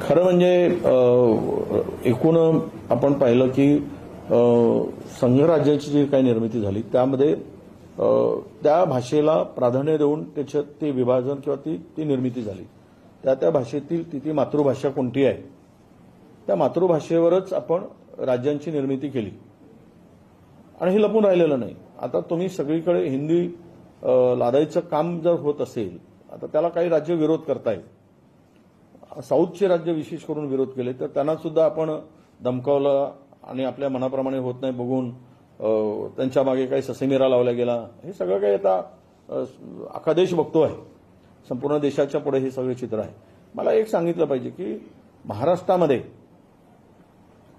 खरं म्हणजे एकूण आपण पाहिलं की संघराज्याची जी काही निर्मिती झाली त्यामध्ये त्या भाषेला प्राधान्य देऊन त्याच्यात ते विभाजन किंवा ती निर्मिती झाली. त्या भाषेतील ती मातृभाषा कोणती आहे त्या मातृभाषेवरच आपण राज्यांची निर्मिती केली आणि हे लपून राहिलेलं नाही. आता तुम्ही सगळीकडे हिंदी लादायचं काम जर होत असेल, आता त्याला काही राज्य विरोध करतायत. साऊथचे राज्य विशेष करून विरोध केले तर त्यांना सुद्धा आपण धमकावलं आणि आपल्या मनाप्रमाणे होत नाही बघून त्यांच्या मागे काही ससेमिरा लावला गेला. हे सगळं काही आता अख्खा देश बघतो आहे. संपूर्ण देशाच्या पुढे हे सगळे चित्र आहे. मला एक सांगितलं पाहिजे की महाराष्ट्रामध्ये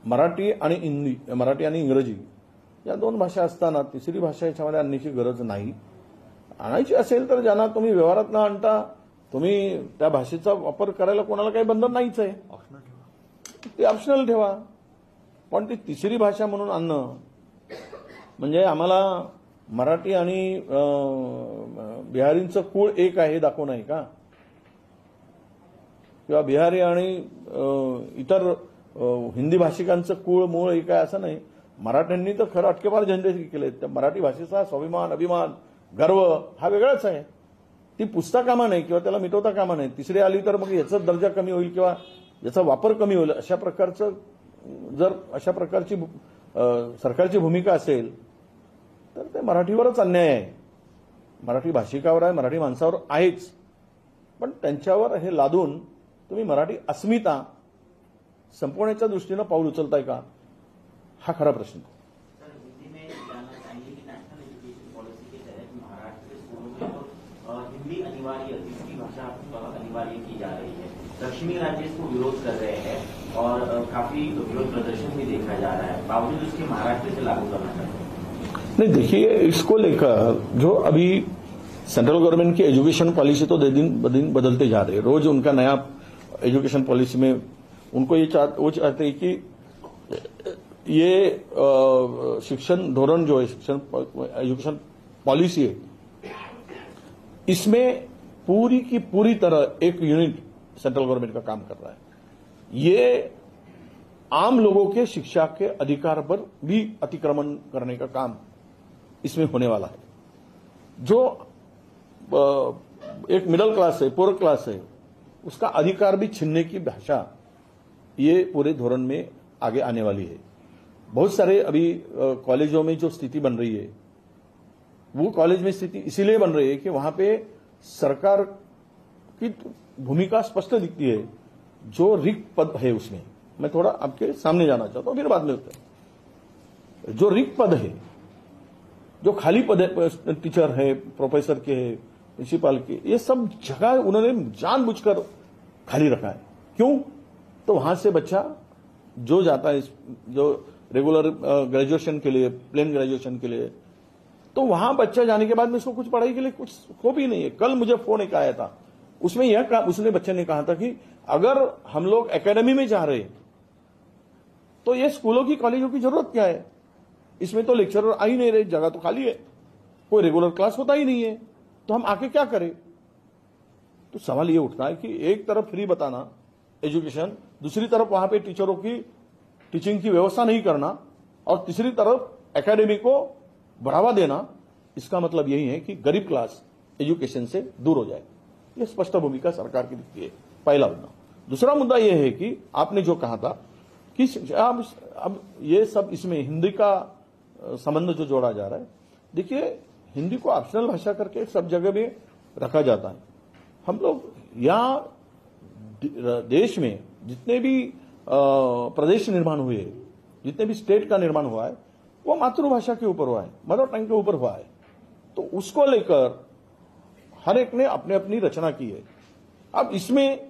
मराठी आणि इंग्रजी या दोन भाषा असताना तिसरी भाषा याच्यामध्ये आणण्याची गरज नाही. आणायची असेल तर ज्यांना तुम्ही व्यवहारात न आणता तुम्ही त्या भाषेचा वापर करायला कोणाला काही बंधन नाहीच आहे. ते ऑप्शनल ठेवा. पण ती तिसरी भाषा म्हणून आणणं म्हणजे आम्हाला मराठी आणि बिहारींचं कुळ एक आहे हे दाखवणं आहे का? किंवा बिहारी आणि इतर हिंदी भाषिकांचं कुळ मूळ एक आहे असं नाही. मराठ्यांनी तर खरं अटकेपार झेंडे केले. त्या मराठी भाषेचा स्वाभिमान, अभिमान, गर्व हा वेगळाच आहे. ती पुसता कामा नाही किंवा त्याला मिटवता कामा नाही. तिसरी आली तर मग याचा दर्जा कमी होईल किंवा याचा वापर कमी होईल. अशा प्रकारची सरकारची भूमिका असेल तर ते मराठीवरच अन्याय आहे. मराठी भाषिकावर आहे, मराठी माणसावर आहेच. पण त्यांच्यावर हे लादून तुम्ही मराठी अस्मिता संपवण्याच्या दृष्टीनं पाऊल उचलताय का? हा खरा प्रश्न. हिंदी अनिवार्य, तीसरी भाषा अनिवार्य की जा रही है. दक्षिणी राज्य इसको विरोध कर रहे हैं और काफी विरोध प्रदर्शन भी देखा जा रहा है. बावजूद उसके महाराष्ट्र से लागू करना चाहते हैं. नहीं, देखिए इसको लेकर जो अभी सेंट्रल गवर्नमेंट की एजुकेशन पॉलिसी तो दिन ब दिन बदलते जा रहे हैं. रोज उनका नया एजुकेशन पॉलिसी में उनको वो चाहते हैं कि ये शिक्षण धोरण जो है, एजुकेशन पॉलिसी है, इसमें पूरी की पूरी तरह एक यूनिट सेंट्रल गवर्नमेंट का काम कर रहा है. ये आम लोगों के शिक्षा के अधिकार पर भी अतिक्रमण करने का काम इसमें होने वाला है. जो एक मिडिल क्लास है, पुअर क्लास है, उसका अधिकार भी छीनने की भाषा ये पूरे धोरण में आगे आने वाली है. बहुत सारे अभी कॉलेजों में जो स्थिति बन रही है वो कॉलेज में स्थिति इसीलिए बन रही है कि वहां पे सरकार की भूमिका स्पष्ट दिखती है. जो रिक्त पद है उसमें मैं थोड़ा आपके सामने जाना चाहता हूं, फिर बाद में होता है. जो रिक्त पद है, जो खाली पद है, टीचर है, प्रोफेसर के है, प्रिंसिपल के, ये सब जगह उन्होंने जानबूझकर खाली रखा है. क्यों? तो वहां से बच्चा जो जाता है, जो रेगुलर ग्रेजुएशन के लिए, प्लेन ग्रेजुएशन के लिए, तो वहां बच्चा जाने के बाद में उसको कुछ पढ़ाई के लिए कुछ हो भी नहीं है. कल मुझे फोन एक आया था, उसमें उसने बच्चे ने कहा था कि अगर हम लोग एकेडमी में जा रहे हैं तो ये स्कूलों की, कॉलेजों की जरूरत क्या है? इसमें तो लेक्चरर आ ही नहीं रहे, जगह तो खाली है, कोई रेगुलर क्लास होता ही नहीं है, तो हम आके क्या करें? तो सवाल ये उठता है कि एक तरफ फ्री बताना एजुकेशन, दूसरी तरफ वहां पे टीचरों की टीचिंग की व्यवस्था नहीं करना, और तीसरी तरफ एकेडमी को बढ़ावा देना. इसका मतलब यही है कि गरीब क्लास एजुकेशन से दूर हो जाए. यह स्पष्ट भूमिका सरकार की दिखती है. पहला मुद्दा. दूसरा मुद्दा यह है कि आपने जो कहा था कि अब ये सब इसमें हिंदी का संबंध जो जोड़ा जा रहा है. देखिए, हिंदी को ऑप्शनल भाषा करके सब जगह में रखा जाता है. हम लोग यहाँ देश में जितने भी प्रदेश निर्माण हुए, जितने भी स्टेट का निर्माण हुआ है, वो मातृभाषा के ऊपर हुआ है, मदर टंग के ऊपर हुआ है. तो उसको लेकर हर एक ने अपने अपनी रचना की है. अब इसमें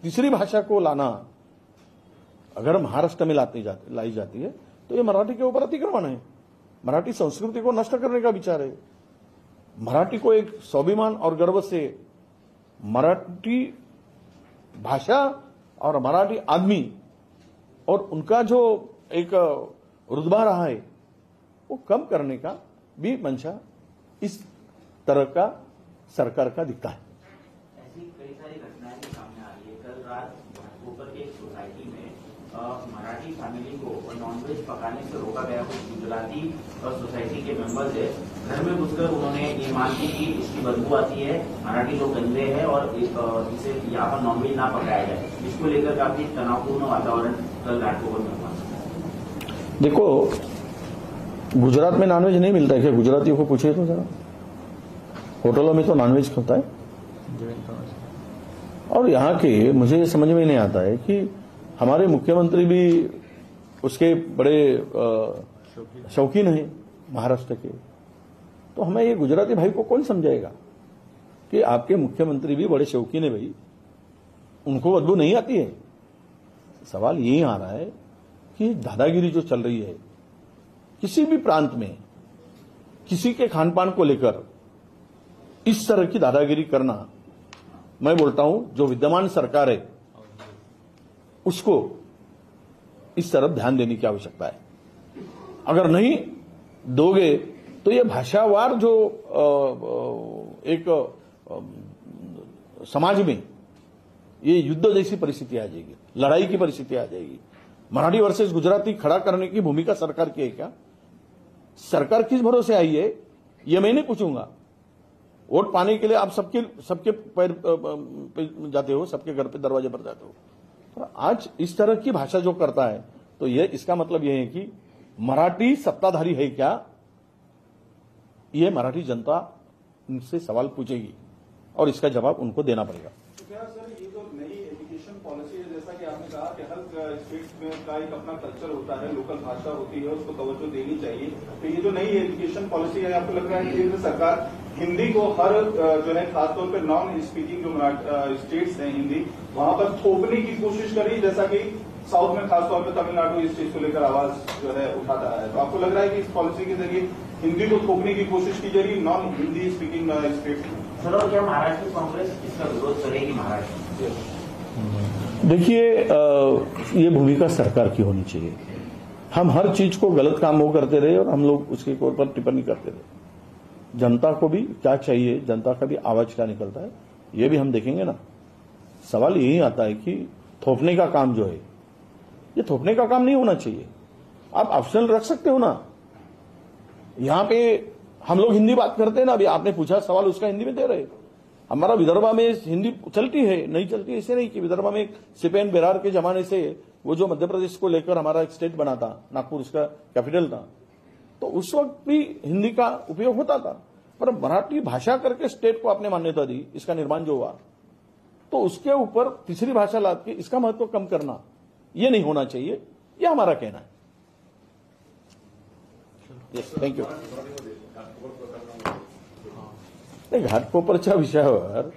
तीसरी भाषा को लाना अगर महाराष्ट्र में लाई जाती है तो ये मराठी के ऊपर अतिक्रमण है. मराठी संस्कृति को नष्ट करने का विचार है. मराठी को एक स्वाभिमान और गर्व से मराठी भाषा और मराठी आदमी और उनका जो एक रुतबा रहा है वो कम करने का भी मंशा इस तरह का सरकार का दिखता है. ऐसी कई सारी घटनाएं सामने आ रही है. कल रात घाटकोपर पर की एक सोसाइटी में मराठी फैमिली को नॉनवेज पकाने से रोका गया। कुछ गुजराती सोसाइटी के मेंबर्स है, घर में घुसकर उन्होंने ये मांग की कि इसकी बदबू आती है, मराठी लोग गंदे हैं और इसे यहाँ पर नॉनवेज ना पकाया जाए। इसको लेकर काफी तनावपूर्ण वातावरण कल घाटकोपर में हुआ। देखो, गुजरात में नॉनवेज नहीं मिलता है क्या? गुजरातियों को पूछिए तो जरा, होटलों में तो नॉनवेज खाता है। और यहाँ के मुझे समझ में नहीं आता है कि हमारे मुख्यमंत्री भी उसके बड़े शौकीन हैं महाराष्ट्र के, तो हमें ये गुजराती भाई को कौन समझाएगा कि आपके मुख्यमंत्री भी बड़े शौकीन है भाई, उनको बदबू नहीं आती है। सवाल यही आ रहा है कि दादागिरी जो चल रही है किसी भी प्रांत में, किसी के खान पान को लेकर इस तरह की दादागिरी करना, मैं बोलता हूं जो विद्यमान सरकार है उसको इस तरफ ध्यान देने की आवश्यकता है। अगर नहीं दोगे तो ये भाषावार जो एक समाज में ये युद्ध जैसी परिस्थिति आ जाएगी, लड़ाई की परिस्थिति आ जाएगी। मराठी वर्सेस गुजराती खड़ा करने की भूमिका सरकार की है क्या? सरकार किस भरोसे आई है ये मैं नहीं पूछूंगा। वोट पाने के लिए आप सबके पैर पे जाते हो, सबके घर पे दरवाजे पर जाते हो, पर आज इस तरह की भाषा जो करता है तो ये इसका मतलब यह है कि मराठी सत्ताधारी है क्या? ये मराठी जनता उनसे सवाल पूछेगी और इसका जवाब उनको देना पड़ेगा। तो क्या सर ये जो नई एजुकेशन पॉलिसी है, जैसा कि आपने कहा कि हर स्टेट में का एक अपना कल्चर होता है, लोकल भाषा होती है, उसको तवज्जो देनी चाहिए। तो ये जो नई एजुकेशन पॉलिसी है, आपको लग रहा है कि सरकार हिंदी को हर जो है खासतौर पर नॉन स्पीकिंग जो स्टेट्स हैं हिंदी, वहां पर थोपने की कोशिश करी, जैसा कि साउथ में खासतौर पर तमिलनाडु इस चीज को लेकर आवाज जो है उठाता है। तो आपको लग रहा है कि इस पॉलिसी के जरिए हिंदी को थोपने की कोशिश की जा रही नॉन हिंदी स्पीकिंग स्टेट्स में? सर, और क्या महाराष्ट्र कांग्रेस इसका विरोध करेगी? महाराष्ट्र देखिए, ये भूमिका सरकार की होनी चाहिए। हम हर चीज को गलत काम वो करते रहे और हम लोग उसके ऊपर टिप्पणी करते रहे। जनता को भी क्या चाहिए, जनता का भी आवाज क्या निकलता है ये भी हम देखेंगे ना। सवाल यही आता है कि थोपने का काम जो है ये थोपने का काम नहीं होना चाहिए। आप ऑप्शनल रख सकते हो ना। यहां पे हम लोग हिंदी बात करते हैं ना, अभी आपने पूछा सवाल उसका हिंदी में दे रहे। हमारा विदर्भा में हिंदी चलती है, नहीं चलती ऐसे नहीं कि विदर्भा में सिपेन बेरार के जमाने से वो जो मध्य प्रदेश को लेकर हमारा एक स्टेट बना था, नागपुर उसका कैपिटल था, तो उस वक्त भी हिंदी का उपयोग होता था। पर मराठी भाषा करके स्टेट को आपने मान्यता दी, इसका निर्माण जो हुआ, तो उसके ऊपर तीसरी भाषा लाद के इसका महत्व कम करना ये नहीं होना चाहिए, यह हमारा कहना है। थँक्यू। घाटकोपरच्या विषयावर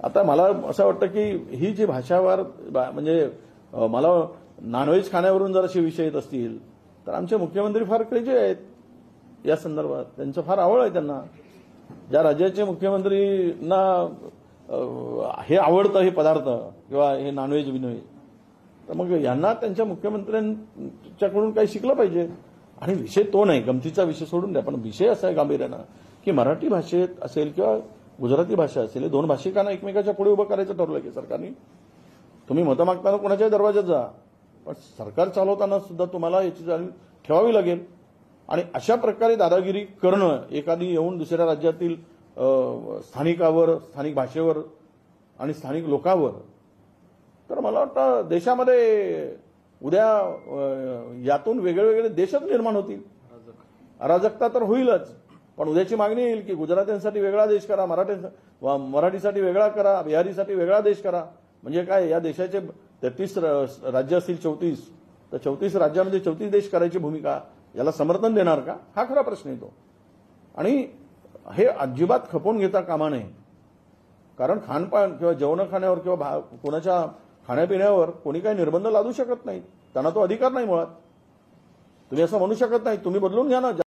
आता मला असं वाटतं की ही जी भाषावार म्हणजे मला नॉनव्हेज खाण्यावरून जर असे विषय येत असतील तर आमचे मुख्यमंत्री फार क्रेजी आहेत या संदर्भात, त्यांचं फार आवड आहे त्यांना। ज्या राज्याचे मुख्यमंत्रींना हे आवडतं हे पदार्थ किंवा हे नॉनव्हेज बिनव्हेज, तर मग यांना त्यांच्या मुख्यमंत्र्यांच्याकडून काही शिकलं पाहिजे। आणि विषय तो नाही, गमतीचा विषय सोडून द्या, पण विषय असा आहे गांभीर्यानं की मराठी भाषेत असेल किंवा गुजराती भाषा असेल, दोन भाषिकांना एकमेकाच्या पुढे उभं करायचं ठरवलं की सरकारने। तुम्ही मतं मागताना कोणाच्याही दरवाज्यात जा, पण सरकार चालवताना सुद्धा तुम्हाला याची जाणीव ठेवावी लागेल। आणि अशा प्रकारे दादागिरी करणं, एखादी येऊन दुसऱ्या राज्यातील स्थानिकावर, स्थानिक भाषेवर आणि स्थानिक लोकांवर, तर मला वाटतं देशामध्ये उद्या यातून वेगळे देशच निर्माण होतील। अराजकता तर होईलच, पण उद्याची मागणी येईल की गुजरात्यांसाठी वेगळा देश करा, मराठीसाठी वेगळा करा, बिहारीसाठी वेगळा देश करा। म्हणजे काय, या देशाचे 33 राज्य असतील, 34, तर 34 राज्यामध्ये 34 देश करायची भूमिका, याला समर्थन देणार का, हा खरा प्रश्न येतो। आणि हे अजिबात खपवून घेता कामा नये, कारण खानपान किंवा जेवण खाण्यावर किंवा कोणाच्या खाण्यापिण्यावर कोणी काही निर्बंध लादू शकत नाही, त्यांना तो अधिकार नाही मुळात। तुम्ही असं म्हणू शकत नाही, तुम्ही बदलून घ्या ना।